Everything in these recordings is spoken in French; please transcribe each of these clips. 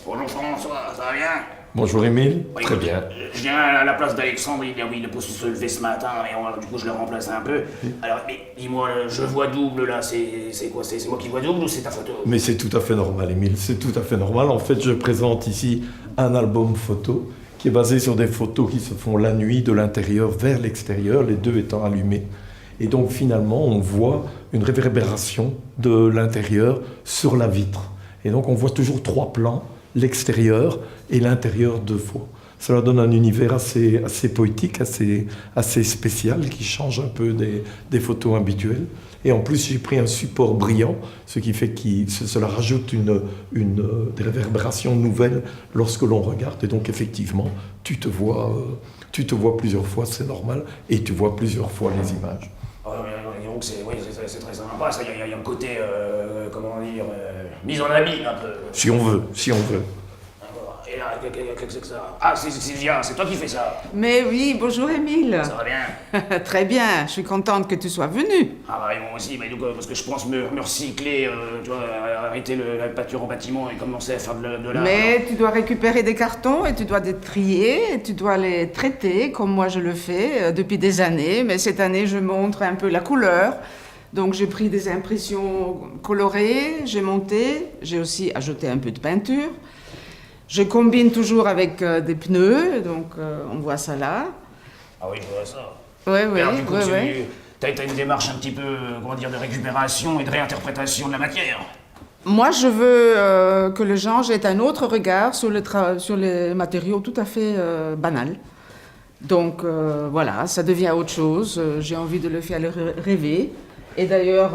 Bonjour François, ça va bien? Bonjour Émile, Bon, très écoute, bien. Je viens à la place d'Alexandre, il a pas su se lever ce matin, et du coup je le remplace un peu. Alors, mais dis-moi, je vois double là, c'est quoi? C'est moi qui vois double ou c'est ta photo? Mais c'est tout à fait normal Émile, c'est tout à fait normal. En fait, je présente ici un album photo qui est basé sur des photos qui se font la nuit de l'intérieur vers l'extérieur, les deux étant allumés. Et donc finalement, on voit une réverbération de l'intérieur sur la vitre. Et donc on voit toujours trois plans, l'extérieur et l'intérieur deux fois. Cela donne un univers assez poétique, assez spécial, qui change un peu des photos habituelles. Et en plus, j'ai pris un support brillant, ce qui fait que cela rajoute des réverbérations nouvelles lorsque l'on regarde. Et donc effectivement, tu te vois plusieurs fois, c'est normal, et tu vois plusieurs fois les images. Donc c'est très sympa, ça, il y a un côté, comment dire, mise en habit un peu. Si on veut. Et là, qu'est-ce que c'est que ça? Ah, c'est Sylvia, c'est toi qui fais ça. Mais oui, bonjour Émile. Ça va bien? Très bien, je suis contente que tu sois venu. Ah bah oui, moi aussi, mais donc, parce que je pense me recycler, tu vois, arrêter la peinture en bâtiment et commencer à faire de l'art. Mais tu dois récupérer des cartons et tu dois les trier et tu dois les traiter comme moi je le fais depuis des années. Mais cette année, je montre un peu la couleur. Donc j'ai pris des impressions colorées, j'ai monté, j'ai aussi ajouté un peu de peinture. Je combine toujours avec des pneus, donc on voit ça là. Ah oui, je vois ça. Oui. Alors, du coup, t'as une démarche un petit peu, comment dire, de récupération et de réinterprétation de la matière. Moi, je veux que les gens jettent un autre regard sur les matériaux tout à fait banals. Donc voilà, ça devient autre chose. J'ai envie de le faire rêver. Et d'ailleurs,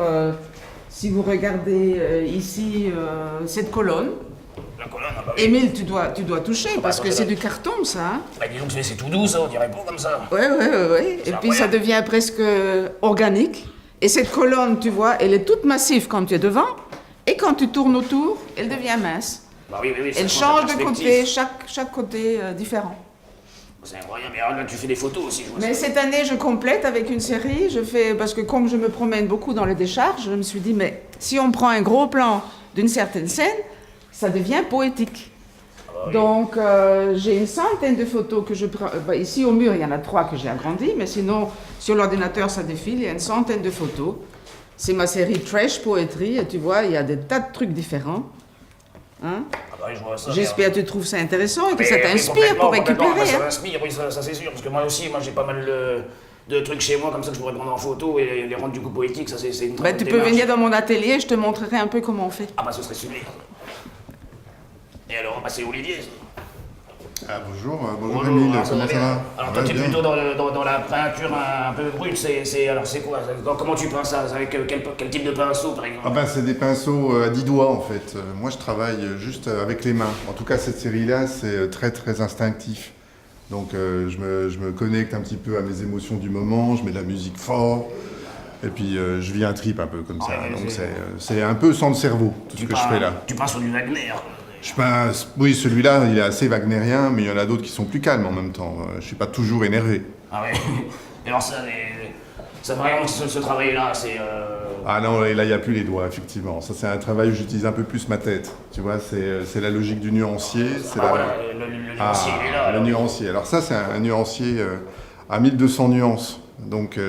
si vous regardez ici cette colonne, La colonne, ah bah oui. Émile, tu dois toucher parce que c'est du carton, ça. Hein. Bah dis donc, c'est tout doux ça, on dirait pas comme ça. Oui. Et puis ça devient presque organique. Et cette colonne, tu vois, elle est toute massive quand tu es devant. Et quand tu tournes autour, elle devient mince. Bah oui, elle change de côté, chaque côté différent. C'est incroyable, mais alors là tu fais des photos aussi, je vois. Mais cette année, je complète avec une série. Parce que comme je me promène beaucoup dans les décharges, je me suis dit, mais si on prend un gros plan d'une certaine scène, ça devient poétique. Ah bah oui. Donc, j'ai une centaine de photos que je prends. Ici, au mur, il y en a 3 que j'ai agrandi, mais sinon, sur l'ordinateur, ça défile, il y a une centaine de photos. C'est ma série Trash Poetry, et tu vois, il y a des tas de trucs différents. Hein? Ah bah oui, je vois ça. J'espère que tu trouves ça intéressant et que Mais ça oui, t'inspire pour complètement. récupérer. Ça Hein? m'inspire, oui, ça c'est sûr, parce que moi aussi, j'ai pas mal de trucs chez moi comme ça que je pourrais prendre en photo et les rendre du coup poétiques, ça c'est une très bonne Tu peux démarche. venir dans mon atelier, je te montrerai un peu comment on fait. Ah bah ce serait sublime. Et alors, bah c'est Olivier. Ah bonjour Émile, comment ça va? Alors toi Ouais, t'es bien. plutôt dans la peinture un peu brute, alors c'est quoi? Comment tu peins ça? Avec quel type de pinceau par exemple? Ah ben c'est des pinceaux à 10 doigts en fait. Moi je travaille juste avec les mains. En tout cas cette série-là c'est très très instinctif. Donc je me connecte un petit peu à mes émotions du moment, je mets de la musique fort. Et puis je vis un trip un peu comme ça. Ouais, Donc c'est un peu sans le cerveau tout ce que je fais là. Tu peins sur du Wagner. Oui, celui-là, il est assez wagnérien, mais il y en a d'autres qui sont plus calmes en même temps. Je suis pas toujours énervé. Ah ouais. Et alors ça vraiment ce travail-là, c'est... Ah non, et là, il n'y a plus les doigts, effectivement. Ça, c'est un travail où j'utilise un peu plus ma tête. Tu vois, c'est la logique du nuancier. voilà, le nuancier, il est là. Le alors. nuancier. Alors ça, c'est un nuancier à 1200 nuances. Donc,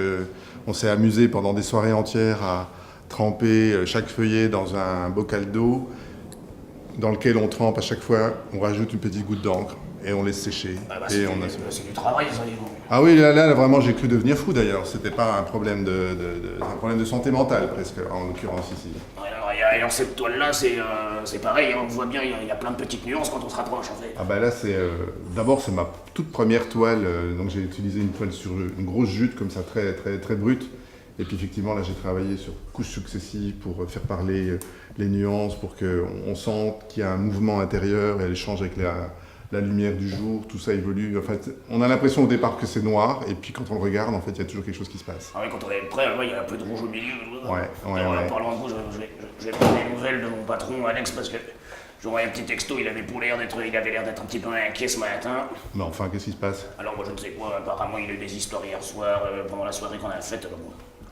on s'est amusé pendant des soirées entières à tremper chaque feuillet dans un bocal d'eau, dans lequel on trempe à chaque fois, on rajoute une petite goutte d'encre et on laisse sécher. Ah bah, Et c'est du travail, ça, dis donc. Ah oui, là, vraiment, j'ai cru devenir fou d'ailleurs. C'était pas un problème un problème de santé mentale presque, en l'occurrence ici. Alors cette toile-là, c'est pareil, hein, on voit bien, il y a plein de petites nuances quand on se rapproche en fait. Ah bah là, d'abord, c'est ma toute première toile. Donc j'ai utilisé une toile sur une grosse jute comme ça, très très très brute. Et puis effectivement, là, j'ai travaillé sur couches successives pour faire parler les nuances, pour qu'on sente qu'il y a un mouvement intérieur et elle échange avec la lumière du jour, tout ça évolue. En fait, on a l'impression au départ que c'est noir, et puis quand on le regarde, en fait, il y a toujours quelque chose qui se passe. Ah oui, quand on est prêt, il y a un peu de rouge au milieu. Ouais. En parlant de rouge, je vais prendre des nouvelles de mon patron, Alex, parce que j'aurais un petit texto, il avait l'air d'être un petit peu inquiet ce matin. Mais enfin, qu'est-ce qui se passe? Alors moi je ne sais quoi, apparemment il a eu des histoires hier soir, pendant la soirée qu'on a faite, alors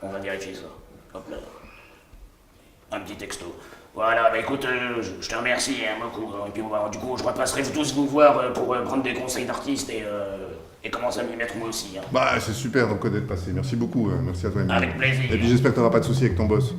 on va vérifier ça. Hop là. Un petit texto. Voilà, bah écoute, je te remercie beaucoup. Et puis du coup, je repasserai tous vous voir pour prendre des conseils d'artistes et commencer à m'y mettre moi aussi. Hein. Bah, c'est super donc d'être passé. Merci beaucoup. Merci à toi, Emile. Avec plaisir. Et puis j'espère que tu n'auras pas de soucis avec ton boss.